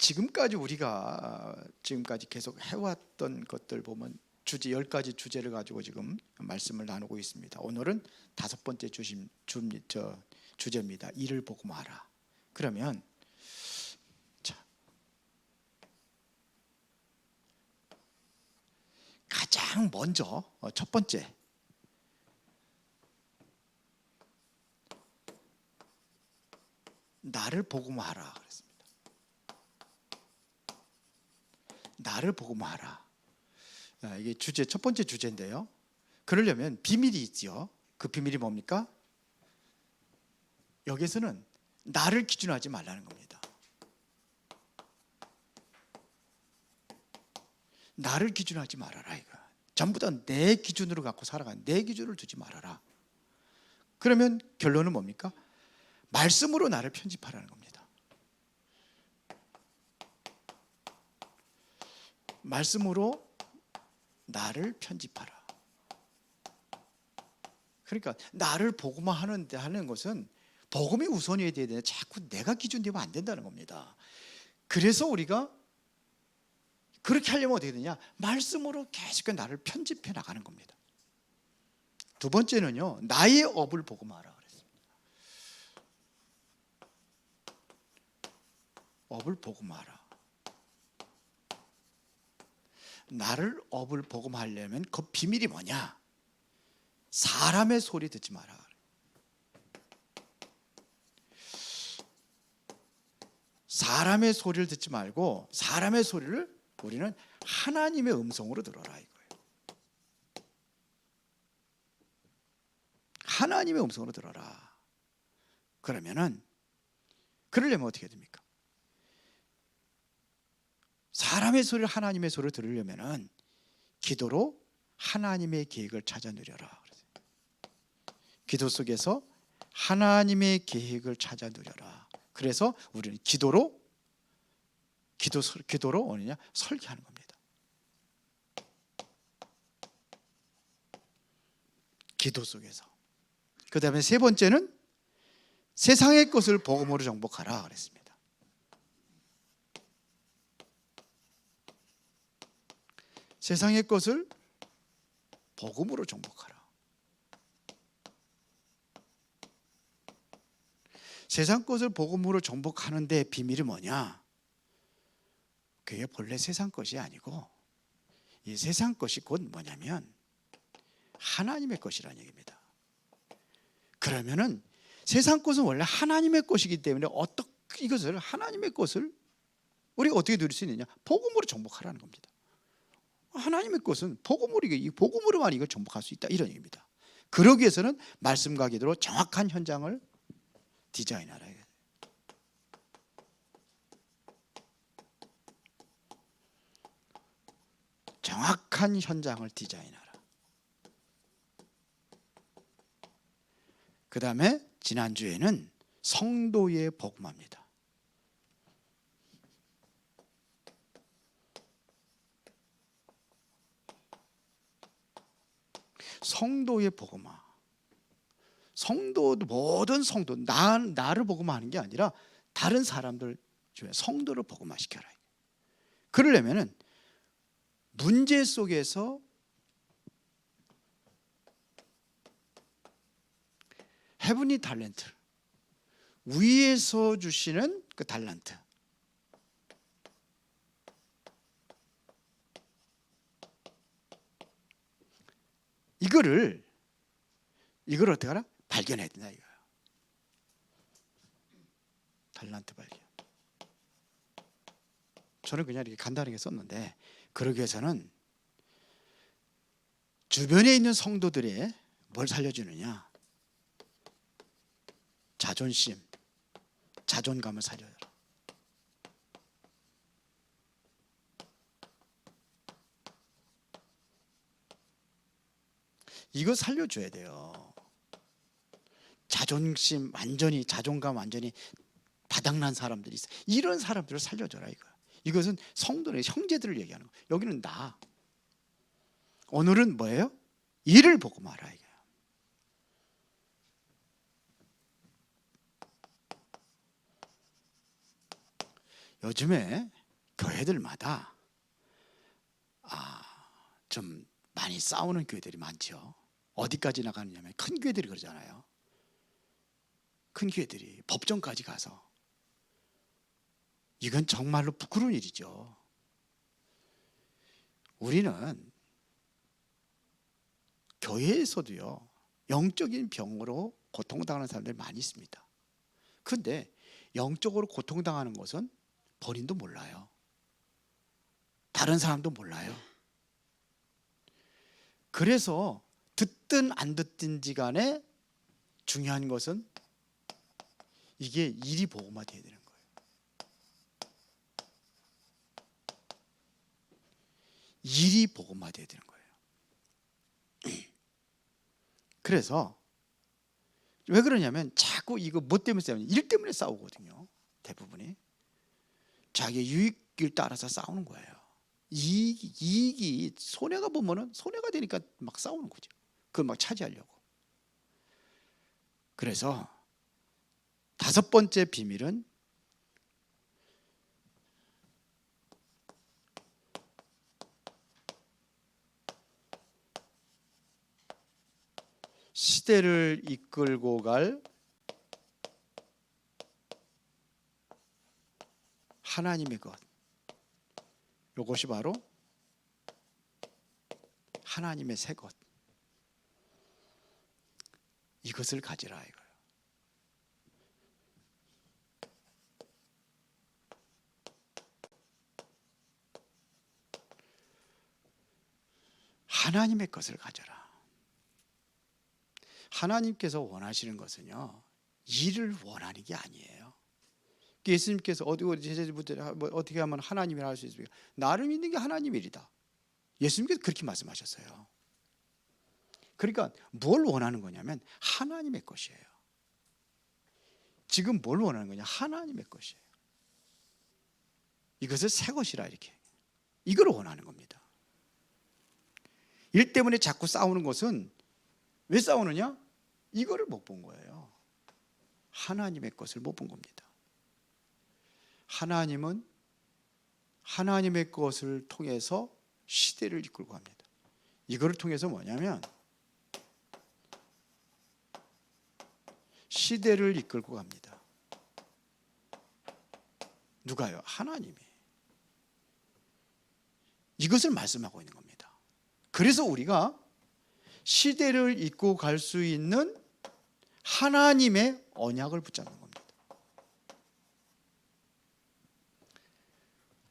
지금까지 우리가 지금까지 계속 해왔던 것들 보면 주제 10가지 주제를 가지고 지금 말씀을 나누고 있습니다. 오늘은 5번째 주제입니다. 이를 보고 말아. 그러면 자, 가장 먼저 첫 번째 나를 보고 말아 그랬습니다. 나를 보고 말아. 이게 주제 첫 번째 주제인데요. 그러려면 비밀이 있죠. 그 비밀이 뭡니까? 여기서는 나를 기준하지 말라는 겁니다. 나를 기준하지 말아라 이거. 전부 다 내 기준으로 갖고 살아가는 내 기준을 두지 말아라. 그러면 결론은 뭡니까? 말씀으로 나를 편집하라는 겁니다. 말씀으로 나를 편집하라. 그러니까 나를 복음화 하는 것은 복음이 우선이어야 되는데 자꾸 내가 기준되면 안 된다는 겁니다. 그래서 우리가 그렇게 하려면 어떻게 되냐? 말씀으로 계속 나를 편집해 나가는 겁니다. 두 번째는요, 나의 업을 복음하라 그랬습니다. 업을 복음하라. 나를 업을 복음하려면 그 비밀이 뭐냐? 사람의 소리 듣지 마라. 사람의 소리를 듣지 말고 사람의 소리를 우리는 하나님의 음성으로 들어라 이거예요. 하나님의 음성으로 들어라. 그러려면 어떻게 됩니까? 사람의 소리를 하나님의 소리를 들으려면은 기도로 하나님의 계획을 찾아 누려라. 기도 속에서 하나님의 계획을 찾아 누려라. 그래서 우리는 기도로 뭐냐? 설계하는 겁니다. 기도 속에서. 그다음에 세 번째는 세상의 것을 복음으로 정복하라 그랬습니다. 세상의 것을 복음으로 정복하라. 세상 것을 복음으로 정복하는 데 비밀이 뭐냐? 그게 본래 세상 것이 아니고 이 세상 것이 곧 뭐냐면 하나님의 것이라는 얘기입니다. 그러면은 세상 것은 원래 하나님의 것이기 때문에 이것을 하나님의 것을 우리가 어떻게 누릴 수 있느냐? 복음으로 정복하라는 겁니다. 하나님의 것은 복음으로만 이걸 정복할 수 있다 이런 얘기입니다. 그러기 위해서는 말씀과 기도로 정확한 현장을 디자인하라. 정확한 현장을 디자인하라. 그 다음에 지난주에는 성도의 복음화입니다. 성도의 복음화. 모든 성도, 나를 복음화하는 게 아니라 다른 사람들 중에 성도를 복음화시켜라. 그러려면은 문제 속에서 헤븐리 탤런트, 위에서 주시는 그 달란트, 이걸 어떻게 하라? 발견해야 된다 이거예요. 달란트 발견. 저는 그냥 이렇게 간단하게 썼는데 그러기 위해서는 주변에 있는 성도들의 뭘 살려주느냐? 자존심, 자존감을 살려라. 이거 살려줘야 돼요. 자존감 완전히 바닥난 사람들이 있어. 이런 사람들을 살려줘라 이거. 이것은 성도의 형제들을 얘기하는 거예요. 여기는 나. 오늘은 뭐예요? 이를 보고 말아 이게. 요즘에 교회들마다 좀 많이 싸우는 교회들이 많죠. 어디까지 나가느냐면 큰 교회들이 그러잖아요. 큰 교회들이 법정까지 가서. 이건 정말로 부끄러운 일이죠. 우리는 교회에서도요, 영적인 병으로 고통당하는 사람들이 많이 있습니다. 그런데 영적으로 고통당하는 것은 본인도 몰라요. 다른 사람도 몰라요. 그래서 듣든 안 듣든지 간에 중요한 것은 이게 일이 복음화돼야 되는 거예요. 일이 복음화돼야 되는 거예요. 그래서 왜 그러냐면 자꾸 이거 뭐 때문에 싸우냐? 일 때문에 싸우거든요. 대부분이 자기 유익을 따라서 싸우는 거예요. 이익이 손해가 보면은 손해가 되니까 막 싸우는 거죠. 그걸 막 차지하려고. 그래서 다섯 번째 비밀은 시대를 이끌고 갈 하나님의 것. 이것이 바로 하나님의 새 것. 이것을 가지라 이거예요. 하나님의 것을 가져라. 하나님께서 원하시는 것은요, 일을 원하는 게 아니에요. 예수님께서 어떻게 하면 하나님이라 할 수 있습니까? 나를 믿는 게 하나님 일이다. 예수님께서 그렇게 말씀하셨어요. 그러니까 뭘 원하는 거냐면 하나님의 것이에요. 지금 뭘 원하는 거냐? 하나님의 것이에요. 이것을 새 것이라 이렇게. 이걸 원하는 겁니다. 일 때문에 자꾸 싸우는 것은 왜 싸우느냐? 이거를 못 본 거예요. 하나님의 것을 못 본 겁니다. 하나님은 하나님의 것을 통해서 시대를 이끌고 갑니다. 이거를 통해서 뭐냐면 시대를 이끌고 갑니다. 누가요? 하나님이. 이것을 말씀하고 있는 겁니다. 그래서 우리가 시대를 이끌고 갈 수 있는 하나님의 언약을 붙잡는 겁니다.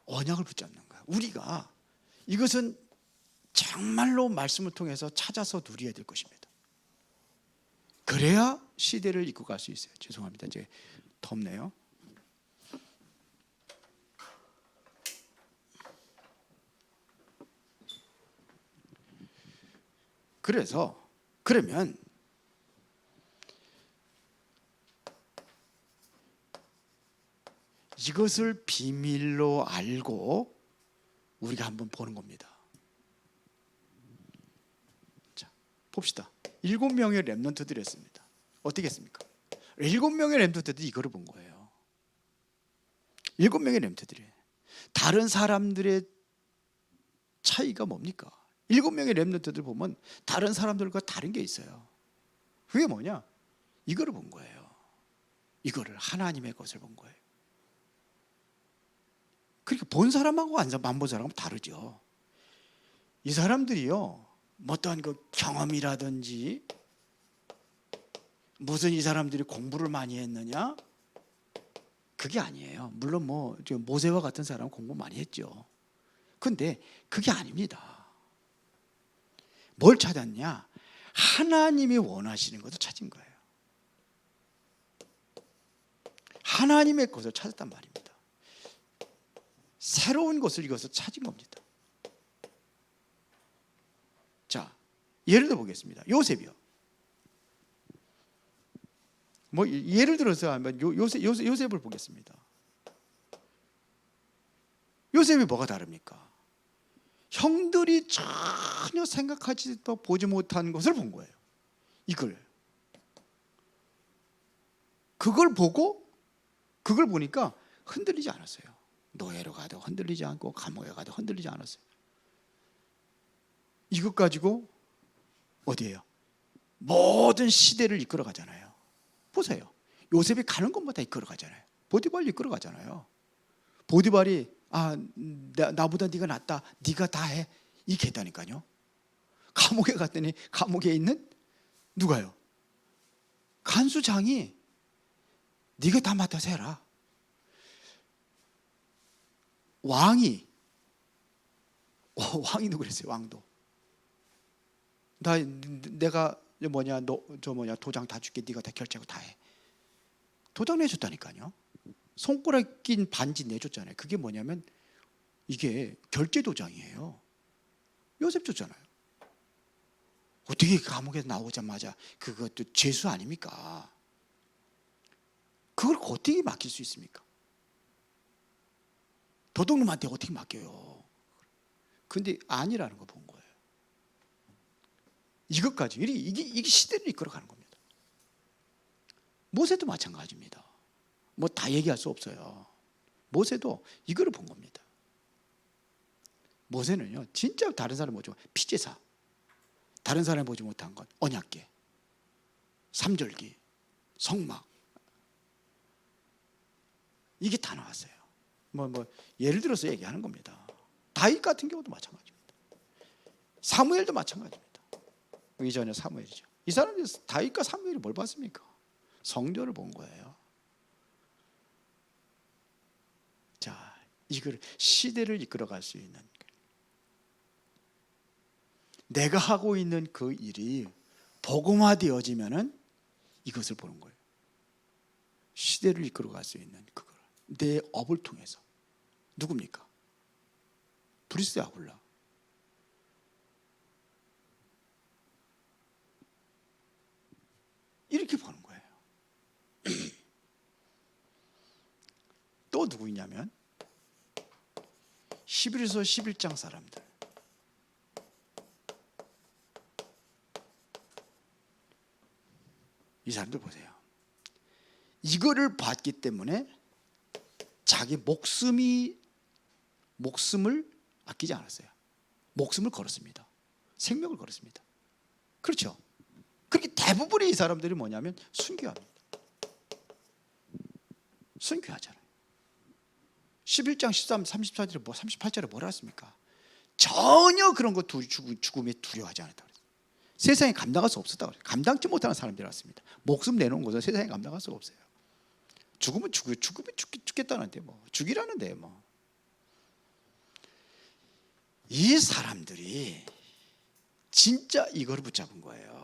언약을 붙잡는 거야. 우리가 이것은 정말로 말씀을 통해서 찾아서 누려야 될 것입니다. 그래야 시대를 이끌고 갈 수 있어요. 죄송합니다. 이제 덥네요. 그러면 이것을 비밀로 알고 우리가 한번 보는 겁니다. 자, 봅시다. 7명의 렘넌트들이었습니다. 어떻게 했습니까? 7명의 렘넌트들이 이거를 본 거예요. 7명의 렘넌트들이. 다른 사람들의 차이가 뭡니까? 7명의 렘넌트들 보면 다른 사람들과 다른 게 있어요. 그게 뭐냐? 이거를 본 거예요. 이거를 하나님의 것을 본 거예요. 그러니까 본 사람하고 안 본 사람하고 다르죠. 이 사람들이요, 어떠한 그 경험이라든지 무슨 이 사람들이 공부를 많이 했느냐? 그게 아니에요. 물론 모세와 같은 사람은 공부 많이 했죠. 근데 그게 아닙니다. 뭘 찾았냐? 하나님이 원하시는 것을 찾은 거예요. 하나님의 것을 찾았단 말입니다. 새로운 것을 이것을 찾은 겁니다. 자, 예를 들어 보겠습니다. 요셉이요. 예를 들어서 한번 요셉을 보겠습니다. 요셉이 뭐가 다릅니까? 형들이 전혀 생각하지도 보지 못한 것을 본 거예요. 그걸 보니까 흔들리지 않았어요. 노예로 가도 흔들리지 않고 감옥에 가도 흔들리지 않았어요. 이것 가지고 어디에요? 모든 시대를 이끌어 가잖아요. 보세요. 요셉이 가는 곳마다 이끌어 가잖아요. 보디발이 이끌어 가잖아요. 보디발이 나보다 네가 낫다. 네가 다 해. 이렇게 했다니까요. 감옥에 갔더니 감옥에 있는 누가요? 간수장이 네가 다 맡아서 해라. 왕이도 그랬어요. 왕도. 내가 도장 다 줄게. 네가 다 결제하고 다 해. 도장 내줬다니까요. 손가락 낀 반지 내줬잖아요. 그게 뭐냐면 이게 결제 도장이에요. 요셉 줬잖아요. 어떻게 감옥에서 나오자마자 그것도 죄수 아닙니까? 그걸 어떻게 맡길 수 있습니까? 도둑놈한테 어떻게 맡겨요? 근데 아니라는 거 본 거예요. 이것까지 이게 시대를 이끌어가는 겁니다. 모세도 마찬가지입니다. 뭐 다 얘기할 수 없어요. 모세도 이거를 본 겁니다. 모세는요, 진짜 다른 사람 보지 못한 피제사, 다른 사람이 보지 못한 것, 언약궤, 삼절기, 성막, 이게 다 나왔어요. 예를 들어서 얘기하는 겁니다. 다윗 같은 경우도 마찬가지입니다. 사무엘도 마찬가지입니다. 이전에 사무엘이죠. 이 사람이 다윗과 사무엘이 뭘 봤습니까? 성전을 본 거예요. 자, 이걸 시대를 이끌어갈 수 있는, 내가 하고 있는 그 일이 복음화되어지면은 이것을 보는 거예요. 시대를 이끌어갈 수 있는 그걸 내 업을 통해서. 누굽니까? 브리스 아굴라. 이렇게 보는 거예요. 또 누구 있냐면 히브리서 11장 사람들. 이 사람들 보세요. 이거를 봤기 때문에 자기 목숨을 아끼지 않았어요. 목숨을 걸었습니다. 생명을 걸었습니다. 그렇죠? 그렇게 대부분의 이 사람들이 뭐냐면 순교합니다. 순교하잖아요. 11장 13, 34절에 38절에 뭐라 했습니까? 전혀 그런 거 죽음에 두려워하지 않았다. 세상에 감당할 수 없었다고 그래요. 감당치 못하는 사람들이 왔습니다. 목숨 내놓은 것은 세상에 감당할 수가 없어요. 죽으면 죽겠다는데 죽이라는데 이 사람들이 진짜 이걸 붙잡은 거예요.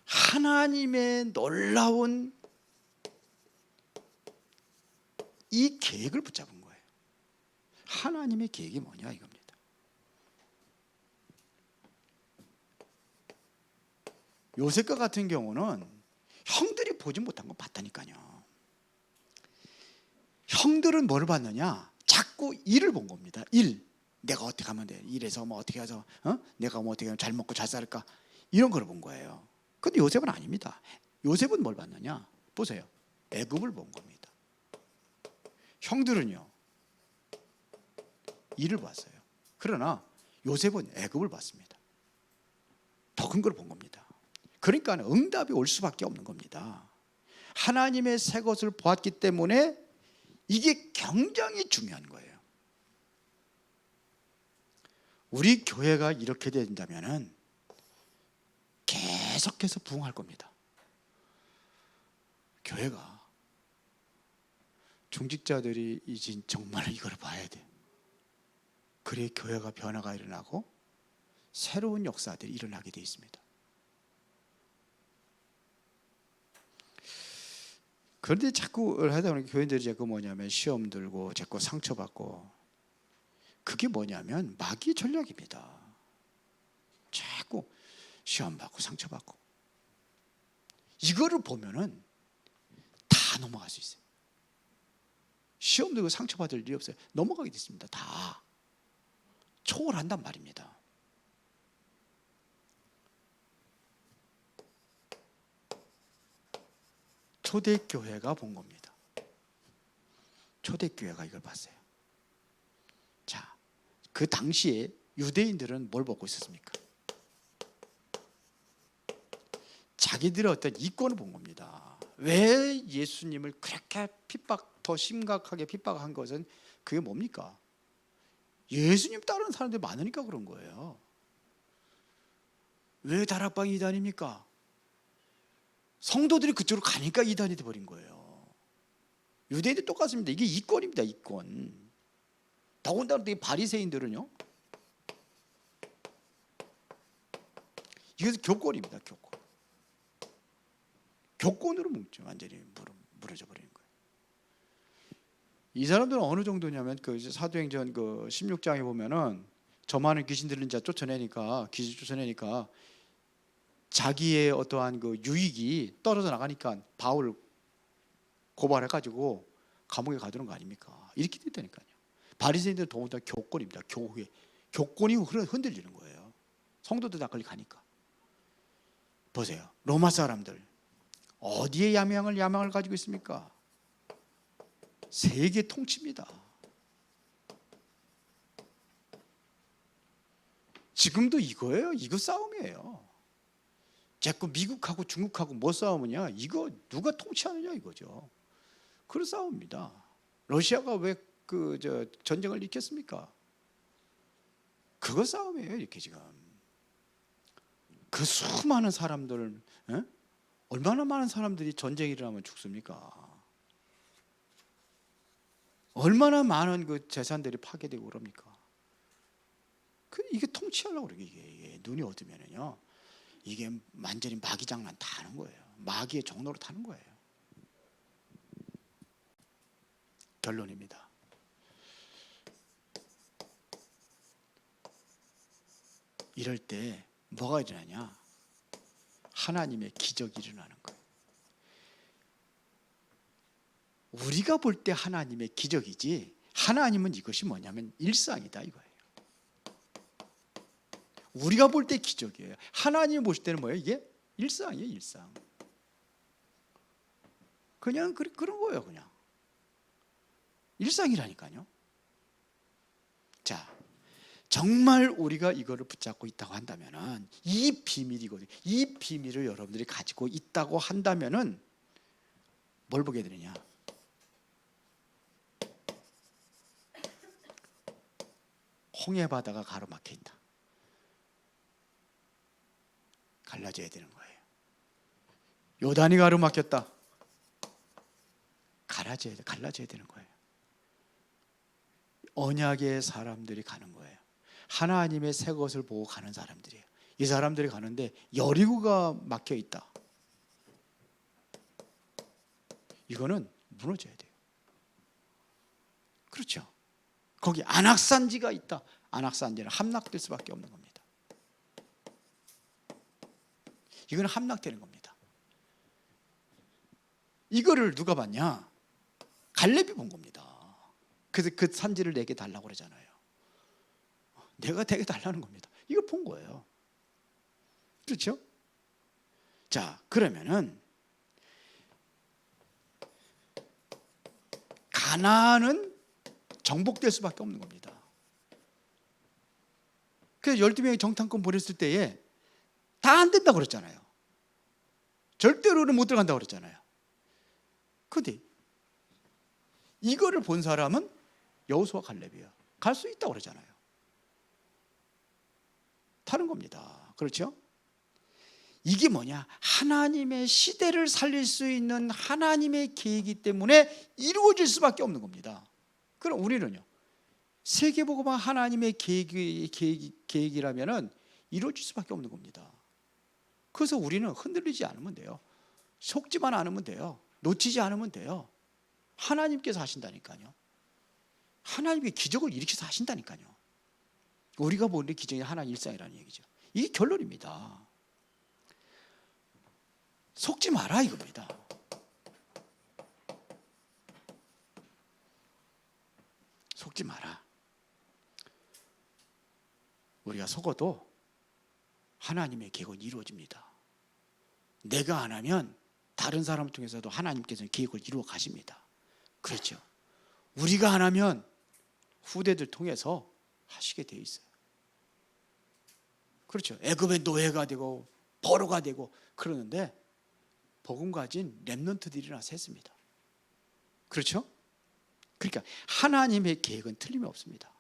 하나님의 놀라운 이 계획을 붙잡은 거예요. 하나님의 계획이 뭐냐 이겁니다. 요셉과 같은 경우는 형들이 보지 못한 거 봤다니까요. 형들은 뭘 봤느냐? 자꾸 일을 본 겁니다. 일. 내가 어떻게 하면 돼? 일해서 어떻게 해서 내가 어떻게 하면 잘 먹고 잘 살까? 이런 걸 본 거예요. 근데 요셉은 아닙니다. 요셉은 뭘 봤느냐? 보세요. 애굽을 본 겁니다. 형들은요, 일을 봤어요. 그러나 요셉은 애굽을 봤습니다. 더 큰 걸 본 겁니다. 그러니까 응답이 올 수밖에 없는 겁니다. 하나님의 새 것을 보았기 때문에 이게 굉장히 중요한 거예요. 우리 교회가 이렇게 된다면 계속해서 부흥할 겁니다. 교회가 중직자들이 이제 정말 이걸 봐야 돼. 그래야 교회가 변화가 일어나고 새로운 역사들이 일어나게 돼 있습니다. 그런데 자꾸 하다 보니까 교인들이 자꾸 뭐냐면 시험 들고 자꾸 상처받고, 그게 뭐냐면 마귀의 전략입니다. 자꾸 시험 받고 상처받고, 이거를 보면은 다 넘어갈 수 있어요. 시험 들고 상처받을 일이 없어요. 넘어가게 됐습니다. 다 초월한단 말입니다. 초대교회가 본 겁니다. 초대교회가 이걸 봤어요. 자, 그 당시에 유대인들은 뭘 보고 있었습니까? 자기들의 어떤 이권을 본 겁니다. 왜 예수님을 그렇게 더 심각하게 핍박한 것은 그게 뭡니까? 예수님 따르는 사람들이 많으니까 그런 거예요. 왜 다락방이 이단입니까? 성도들이 그쪽으로 가니까 이단이 돼버린 거예요. 유대인들 똑같습니다. 이게 이권입니다. 이권. 더군다나 이 바리새인들은요, 이것은 교권입니다. 교권. 교권으로 완전히 무너져 버리는 거예요. 이 사람들은 어느 정도냐면 그 사도행전 그 16장에 보면은 저 많은 귀신 들린 자 귀신 쫓아내니까 자기의 어떠한 그 유익이 떨어져 나가니까 바울을 고발해가지고 감옥에 가두는 거 아닙니까? 이렇게 됐다니까요. 바리새인들은 더군다나 교권입니다. 교회 교권이 흔들리는 거예요. 성도들 다 걸리 가니까. 보세요. 로마 사람들 어디에 야망을 가지고 있습니까? 세계 통치입니다. 지금도 이거예요. 이거 싸움이에요. 자꾸 미국하고 중국하고 뭐 싸우느냐? 이거 누가 통치하느냐 이거죠. 그런 싸움입니다. 러시아가 왜 전쟁을 일으켰습니까? 그거 싸움이에요. 이렇게 지금 그 수많은 사람들, 얼마나 많은 사람들이 전쟁이 일어나면 죽습니까? 얼마나 많은 그 재산들이 파괴되고 그럽니까? 이게 통치하려고 그래요. 이게 눈이 어두면은요, 이게 완전히 마귀 장난 다 하는 거예요. 마귀의 종로로 타는 거예요. 결론입니다. 이럴 때 뭐가 일어나냐? 하나님의 기적이 일어나는 거예요. 우리가 볼 때 하나님의 기적이지, 하나님은 이것이 뭐냐면 일상이다 이거예요. 우리가 볼 때 기적이에요. 하나님이 보실 때는 뭐예요? 이게 일상이에요. 일상. 그냥 그런 거예요. 그냥 일상이라니까요. 자, 정말 우리가 이거를 붙잡고 있다고 한다면은, 이 비밀이거든요. 이 비밀을 여러분들이 가지고 있다고 한다면은 뭘 보게 되느냐? 홍해 바다가 가로막혀 있다. 갈라져야 되는 거예요. 요단이 가로막혔다. 갈라져야 되는 거예요. 언약의 사람들이 가는 거예요. 하나님의 새 것을 보고 가는 사람들이에요. 이 사람들이 가는데 여리고가 막혀 있다. 이거는 무너져야 돼요. 그렇죠. 거기 안악산지가 있다. 안악산지는 함락될 수밖에 없는 겁니다. 이거는 함락되는 겁니다. 이거를 누가 봤냐? 갈렙이 본 겁니다. 그래서 그 산지를 내게 달라고 그러잖아요. 내가 되게 달라는 겁니다. 이거 본 거예요. 그렇죠? 자, 그러면은 가나안은 정복될 수밖에 없는 겁니다. 그래서 12명이 정탐권 보냈을 때에 다 안 된다고 그랬잖아요. 절대로는 못 들어간다고 그랬잖아요. 근데 이거를 본 사람은 여호수아 갈렙이에요. 갈 수 있다고 그러잖아요. 타는 겁니다. 그렇죠? 이게 뭐냐? 하나님의 시대를 살릴 수 있는 하나님의 계획이기 때문에 이루어질 수밖에 없는 겁니다. 그럼 우리는요, 세계복음화 하나님의 계획이라면 이루어질 수밖에 없는 겁니다. 그래서 우리는 흔들리지 않으면 돼요. 속지만 않으면 돼요. 놓치지 않으면 돼요. 하나님께서 하신다니까요. 하나님의 기적을 일으켜서 하신다니까요. 우리가 보는 기적이 하나님 일상이라는 얘기죠. 이게 결론입니다. 속지 마라 이겁니다. 속지 마라. 우리가 속어도 하나님의 계획은 이루어집니다. 내가 안 하면 다른 사람을 통해서도 하나님께서는 계획을 이루어 가십니다. 그렇죠. 우리가 안 하면 후대들 통해서 하시게 돼 있어요. 그렇죠. 애굽의 노예가 되고 포로가 되고 그러는데 복음 가진 렘넌트들이나 샜습니다. 그렇죠? 그러니까 하나님의 계획은 틀림없습니다.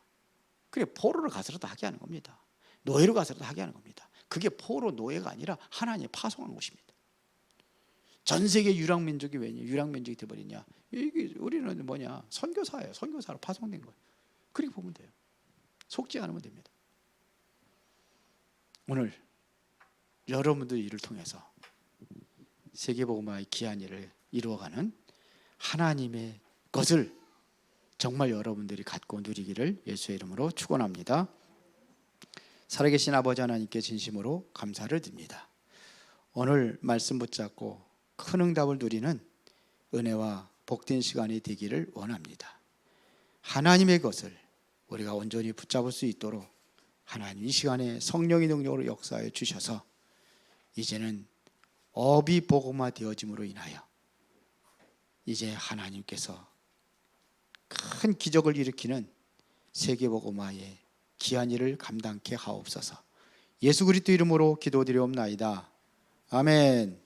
그래 포로를 가서라도 하게 하는 겁니다. 노예로 가서라도 하게 하는 겁니다. 그게 포로 노예가 아니라 하나님이 파송한 것입니다. 전 세계 유랑민족이 왜 유랑민족이 돼버리냐? 이게 우리는 뭐냐? 선교사예요. 선교사로 파송된 거예요. 그렇게 보면 돼요. 속지 않으면 됩니다. 오늘 여러분들 일을 통해서 세계복음화의 귀한 일을 이루어가는 하나님의 것을 정말 여러분들이 갖고 누리기를 예수의 이름으로 축원합니다. 살아계신 아버지 하나님께 진심으로 감사를 드립니다. 오늘 말씀 붙잡고 큰 응답을 누리는 은혜와 복된 시간이 되기를 원합니다. 하나님의 것을 우리가 온전히 붙잡을 수 있도록 하나님 이 시간에 성령의 능력으로 역사해 주셔서 이제는 업이 복음화 되어짐으로 인하여 이제 하나님께서 큰 기적을 일으키는 세계복음화의 귀한 일을 감당케 하옵소서. 예수 그리스도 이름으로 기도드리옵나이다. 아멘.